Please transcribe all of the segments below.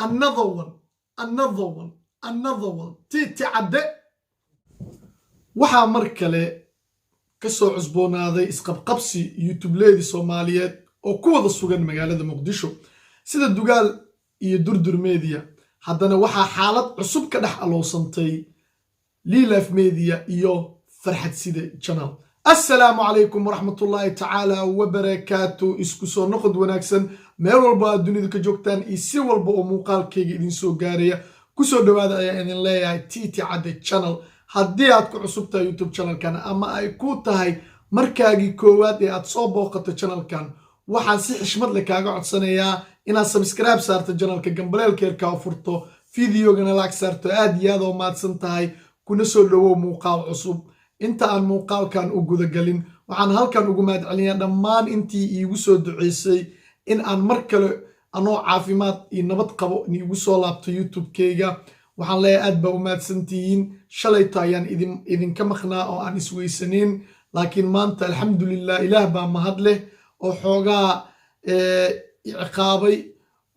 another one tiiti cadde waxaa mar kale ka soo cusboonaaday isqabqabsi youtubeleedii Soomaaliyeed oo ku wada sugan magaalada Muqdisho sida Dugaal iyo Durdur Media haddana waxaa xaalad cusub ka dhex aloosantay Lilaaf Media iyo Farxad Side channel. Assalaamu calaykum waraxmatullaahi tacaala wabarakaatu. Isku soo noqod wanaagsan meel walba aad dunida ka joogtaan iyo si walba oo muuqaalkayga idin soo gaaraya ku soo dhawaada ayaa idin leeyahay Tiiti Cadde channel. haddii aad ku cusub tahay YouTube channelkan ama ay ku tahay markaagii koowaad ee aad soo booqato channelkan waxaan si xishmad leh kaaga codsanayaa inaad subscribe saarto channelka gambaleelkeerka oo furto fiidiyogana like saarto aad iyo aad oo mahadsan tahay kuna soo dhawow muuqaal cusub. inta aan muuqaalkan u guda galin waxaan halkan ugu mahadcelinayaa dhammaan intii iigu soo duceysay in aan mar kale anoo caafimaad iyo nabad qabo iigu soo laabto YouTube-kayga. waxaan leeyahay aad baa u mahadsantihiin. shalayto ayaan idinka maqnaa oo aan isweysaneyn laakiin maanta alxamdulilah ilaah baa mahad leh oo xoogaa ciqaabay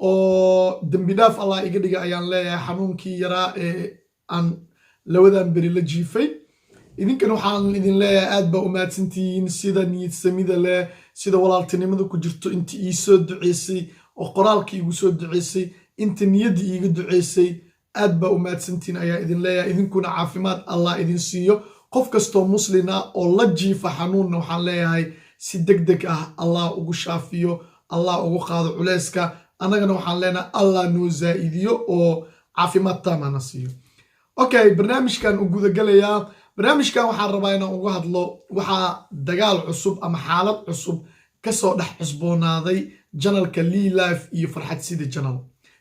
oo dembi dhaaf allah iga dhiga ayaan leeyahay xanuunkii yaraa ee aan labadan beri la jiifay. idinkan waxaan idin leeyahay aad baa u mahadsantihiin sida niyad samida leh sida walaaltinimada ku jirto inta ii soo duceysay oo qoraalka iigu soo duceysay inta niyadda iiga duceysay aad baa u mahadsantihiin ayaa idin leeyahay. idinkuna caafimaad allah idin siiyo. qof kastoo muslin ah oo la jiifa xanuunna waxaan leeyahay si degdeg ah allah ugu shaafiyo, allah ugu qaado culeyska. annagana waxaan leenahay allah noo zaa'idiyo oo caafimaad taamana siiyo. okay, barnaamijkan u gudagalayaa. barnaamijkan waxaan rabaa inaan uga hadlo waxaa dagaal cusub ama xaalad cusub kasoo dhex cusboonaaday janalka Lilaaf iyo Farxad Side channel.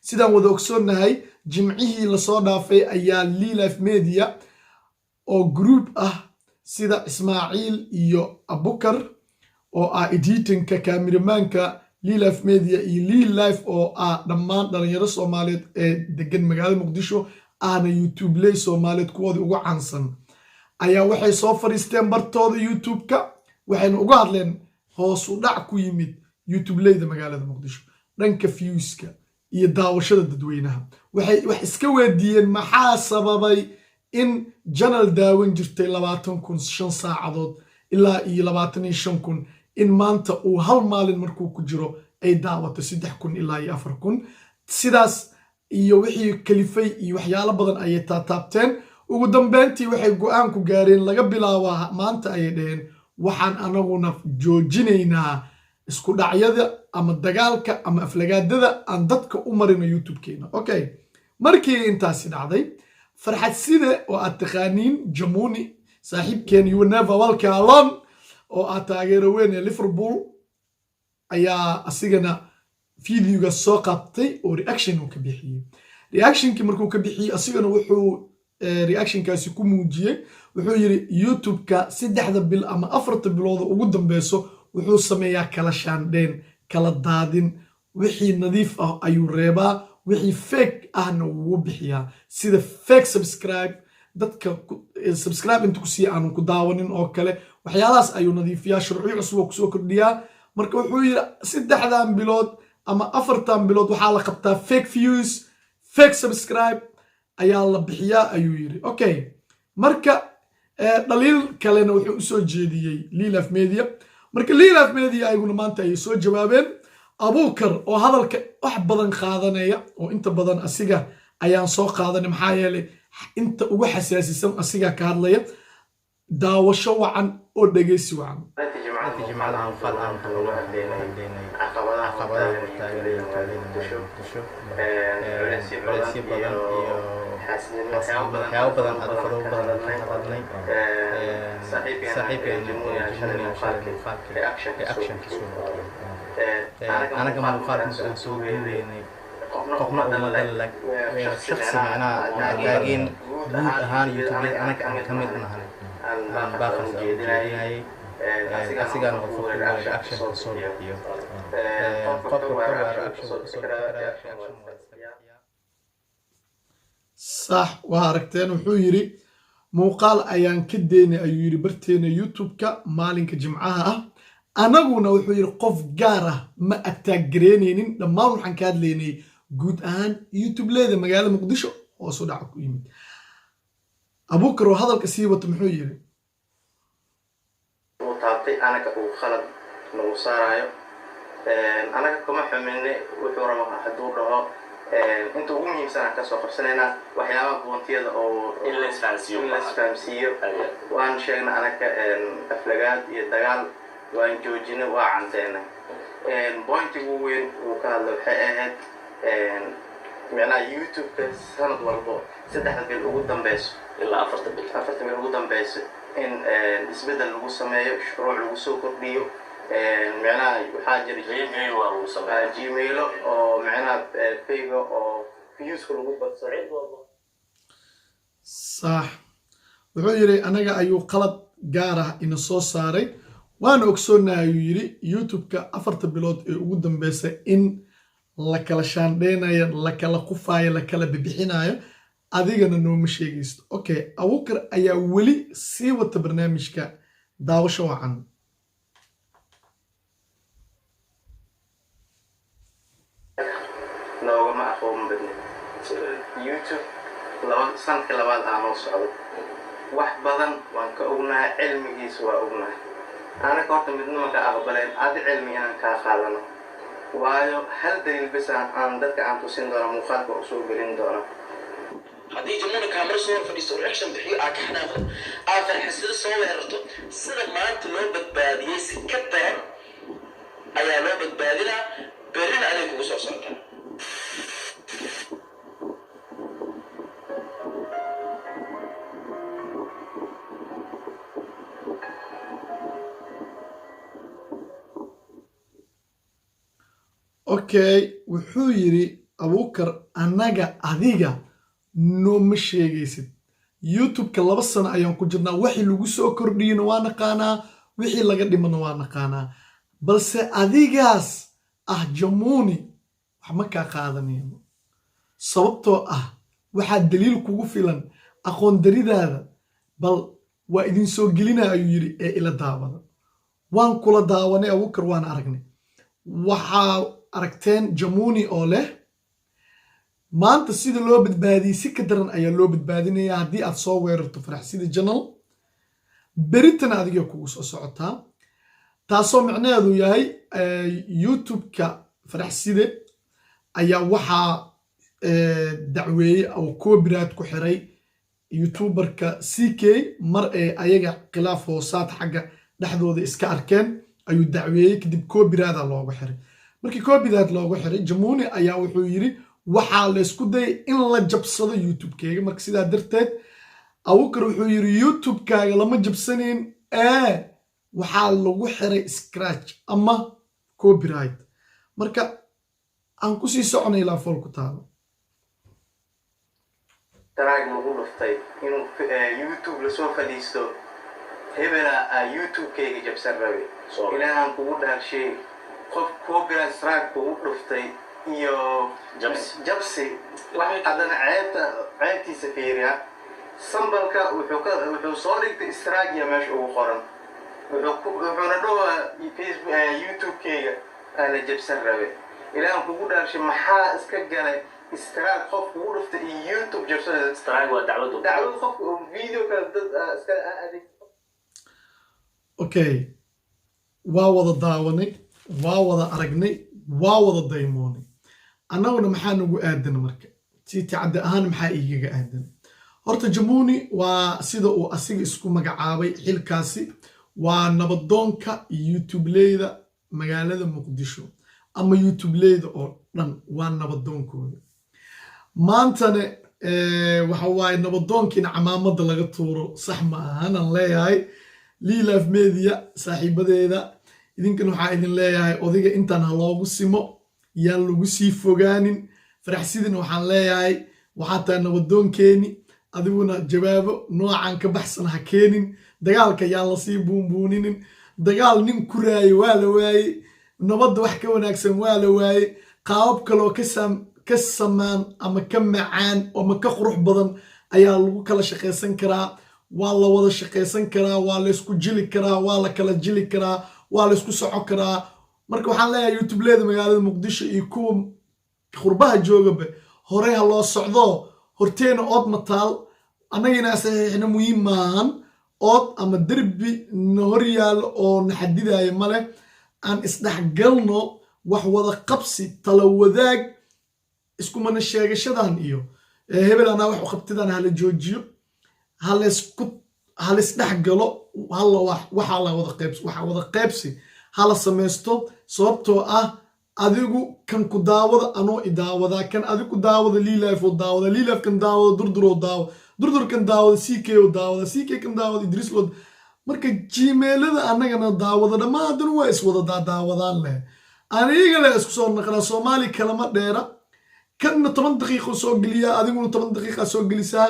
sidaan wada ogsoonnahay jimcihii lasoo dhaafay ayaa Lilaaf Media oo group ah sida Ismaaciil iyo Abukar oo ah editinka kaamiramanka Lilaaf Media iyo Lilaaf oo ah dhammaan dhalinyaro Soomaaliyeed ee degan magaalada Muqdisho ahna YouTubeley Soomaaliyeed kuwooda ugu caansan ayaa waxay soo fariisteen bartooda YouTube-ka waxayna uga hadleen hoos u dhac ku yimid YouTubeleyda magaalada Muqdisho dhanka viewska iyo daawashada dadweynaha. wax iska weydiiyeen maxaa sababay in channel daawan jirtay 25,000 saacadood ilaa iyo 25,000 in maanta uu hal maalin markuu ku jiro ay daawato 3,000 ilaa iyo 4,000. sidaas iyo wixii kalifay iyo waxyaalo badan ayay taataabteen. ugu dambeyntii waxay go'aan ku gaareen laga bilaabo maanta ayay dhaheen waxaan anaguna joojinaynaa isku dhacyada ama dagaalka ama aflagaadada aan dadka u marino YouTube-keena. okay, markii intaasi dhacday Farxad Side oo aad taqaaniin Jamuni saaxiibkeen you never walk alone oo aad taageero weyn ee Liverpool ayaa asigana fiidiyowga soo qabtay oo reaction uu ka bixiyay. reactionkii markuu ka bixiyay asigana wuxuu reactionkaasi ku muujiyay wuxuu yiri YouTube-ka 3 bil ama 4 bilood ugu dambeyso wuxuu sameeyaa kala shaandheen kala daadin wixii nadiif ah ayuu reebaa wixii fake ahna wuu bixiyaa sida fake subscribe dadka subscribe inta ku sii aan ku daawanin oo kale waxyaalahaas ayuu nadiifiyaa sharci cusub oo kusoo kordhiyaa. marka wuxuu yiri 3 bilood ama 4 bilood waxaa la qabtaa fake views fake subscribe ayaa la bixiyaa ayuu yiri. okay, marka dhaliil kalena wuxuu usoo jeediyey Lilaaf Media. marka Lilaaf Media ayaguna maanta ay soo jawaabeen. Abukar oo hadalka wax badan qaadanaya oo inta badan asiga ayaan soo qaadanay maxaa yeelay inta ugu xasaasisan asiga ka hadlaya. daawasho wacan oo dhageysi wacan. جمعنا أنفال عن طلوع لنا عقبات ولسي بدن حياو بدن أدفرو بدن هذا صحيح يعني جمهوري وشارك رياكشن كسور أنا كمان مقارن سوق يعني قفنا وما لك شخص معنا لكن بود هان يوتيوب أنا كمل أنا هان باخذ جديد asiga noqdo reaction ka soo bixiyo qofka reaction ka soo sax waa aragteen wuxuu yiri muuqaal ayaan ka deynay ayuu yiri barteena YouTube-ka maalinka jimcaha ah. anaguna wuxuu yiri qof gaar ah ma attack gareyneynin dhammaan waxaan ka hadlaynay guud ahaan youtubeleyda magaalada muqdisho hoos u dhaca ku yimid. abuukar oo hadalka sii wato muxuu yiri uu taabtay anaga uu khalad nagu saarayo anaga kuma xumine wuxuu rabaa hadduu dhaho inta ugu muhiimsan ka soo qabsanayna waxyaabaha boontiyada oo in la isfahamsiiyo waan sheegna anaga aflagaad iyo dagaal waan joojinay waa canteena boontigu weyn uu ka hadlo waxay ahayd macnaha youtube-ka sanad walbo 3 bil ugu dambeyso ilaa 4 bil ugu dambeyso in isbedel lagu sameeyo shuruuc lagu soo kordhiyo macnaha waxaa jira gmail oo macnaha payga oo views-ka lagu badsado sax wuxuu yiri anaga ayuu qalad gaar ah ina soo saaray waana ogsoonahay ayuu yiri youtube-ka 4 bilood ee ugu dambeysay in la kala shaandheynayo la kala qufaayo la kala bibixinayo adigana nooma sheegaysto. okay abuukar ayaa weli sii wata barnaamijka daawasho wacan. noogama aqoon badne youtube sanadka labaad aanoo socdo wax badan waan ka ognahay cilmigiisa waa ognahay anaga horta midnima ka aqbaleen adi cilmi inaan kaa qaadano waayo hal daliil bas aan dadka aan tusin doona muuqaalka u soo gelin doona haddii jamhuurka kaamiro soo fadhiisto reaction bixiyo aa ka xanaaqdo aa farxisada soo weerarto sida maanta loo badbaadiyey si ka daran ayaa loo badbaadinaa berrina aday kugu soo socotaa. okay wuxuu yiri abuukar anaga adiga nooma sheegaysid youtube-ka 2 sano ayaan ku jirnaa wixii lagu soo kordhiyana waa naqaanaa wixii laga dhimana waa naqaanaa balse adigaas ah jamuuni wax ma kaa qaadanayo sababtoo ah waxaa daliil kugu filan aqoon daridaada bal waa idin soo gelinaa ayuu yiri ee ila daawada waan kula daawanay abuukar waan aragnay waxaa aragteen jamuuni oo leh maanta sida loo badbaadiyey si ka daran ayaa loo badbaadinayaa haddii aad soo weerarto faraxsida janal beritana adiga kugu soo socotaa taasoo micnaheedu yahay youtube-ka faraxside ayaa waxaa dacweeyey oo copyright ku xiray youtuberka ck mar ee ayaga khilaaf hoosaad xagga dhexdooda iska arkeen ayuu dacweeyey kadib copyright loogu xiray markii copyright loogu xiray jamuuni ayaa wuxuu yiri waxaa la isku dayay in la jabsado youtube-kayga marka sidaa darteed abuukar wuxuu yiri youtube-kaaga lama jabsanayn waxaa lagu xiray scratch ama copyright marka aan ku sii soconay ilaa fool ku taalo taraag lagu dhuftay inuu youtube lasoo fadhiisto hebela youtube-kayga jabsan rabe ilaahan kugu dhaarshay qof copyright strike kugu dhuftay iyo jabsi wax adana ceebtiisa fiiriya sambalka wuxuu soo dhigtay strike meesha ugu qoran wuxuuna dhowaa youtube-kayga la jabsan rabe ilaahan kugu dhaarshay maxaa iska galay strike qof kugu dhuftay iyo youtube jabsan strike waa dacwadu qof video kale dad iska adeeg. okay waa wada daawanay waa wada aragnay waa wada daymoonay annaguna maxaa nagu aadan marka si cadde ahaan maxaa igaga aadan horta jamuuni waa sida uu asiga isku magacaabay xilkaasi waa nabadoonka youtubeleyda magaalada muqdisho ama youtubeleyda oo dhan waa nabadoonkooda maantana waxa waaye nabadoonkiina camaamada laga tuuro sax ma ahanan leeyahay lilaaf media saaxiibadeeda idinkan waxaa idin leeyahay odayga intaan ha loogu simo yaan lagu sii fogaanin faraxsidina waxaan leeyahay waxaa tahay nabadoonkeeni adiguna jawaabo noocan ka baxsan ha keenin dagaalka yaan lasii buunbuuninin dagaal nin kuraaye waa la waaye nabadda wax ka wanaagsan waa la waaye qaabab kaloo ka samaan ama ka macaan ama ka qurux badan ayaa lagu kala shaqaysan karaa waa la wada shaqaysan karaa waa la isku jili karaa waa la kala jili karaa waa la isku soco karaa marka waxaan leeyahay youtubeleyda magaalada muqdisho iyo kuwa qurbaha joogaba horey ha loo socdo horteena ood mataal annagina saxiixna muhiim maahan ood ama derbi na hor yaalo oo na xadidaya male aan isdhexgalno wax wada qabsi tala wadaag iskumana sheegashadan iyo hebel anaa wax u qabtidan hala joojiyo halaisdhexgalo waxa wada qaybsi hala samaysto sababtoo ah adigu kan ku daawada anoo idaawadaa kan adigu daawada liilife oo daawada liilife kan daawada durduroo daawada durdur kan daawada ck oo daawada ck kan daawada idriis loo marka gmailada annagana daawada dhammaadana waa iswada daawadaan leh aniga le isku soo naqnaa soomaali kalama dheera kanna 10 daqiiqo soo geliyaa adiguna 10 daqiiqa soo gelisaa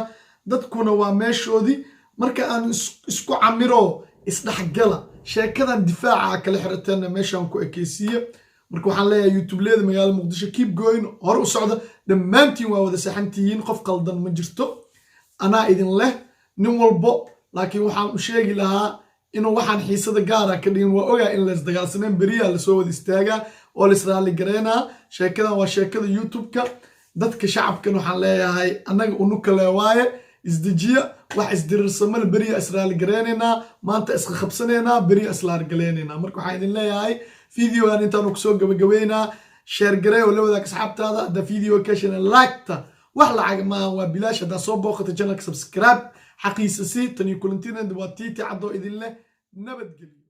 dadkuna waa meeshoodii marka aan isku camiro isdhexgala sheekadan difaaca kala xirateena meeshaan ku ekeysiiye marka waxaan leeyahay youtube leeda magaalada muqdisho keep going hor u socda dhammaantiin waa wada saxantihiin qof qaldan ma jirto anaa idin leh nin walbo laakiin waxaan u sheegi lahaa inuu waxaan xiisada gaara ka dhigin waa ogaa in la isdagaalsaneen beriyaa lasoo wada istaagaa oo la israali gareynaa sheekadan waa sheekada youtube-ka dadka shacabkan waxaan leeyahay annaga unuka lee waaye isdejiya wax isdirirsamana beriya israali gareynaynaa maanta iska qabsanaynaa beriya islaari galeynaynaa marka waxaan idin leeyahay videogan intaanu kusoo gabagabeynaa sheer garee oo la wadaag asxaabtaada hadda video kashana laagta wax lacag maaha waa bilaash haddaa soo booqata channelka subscribe xaqiisa si tani kulantiina waa tiiti caddoo idin leh nabadgelyo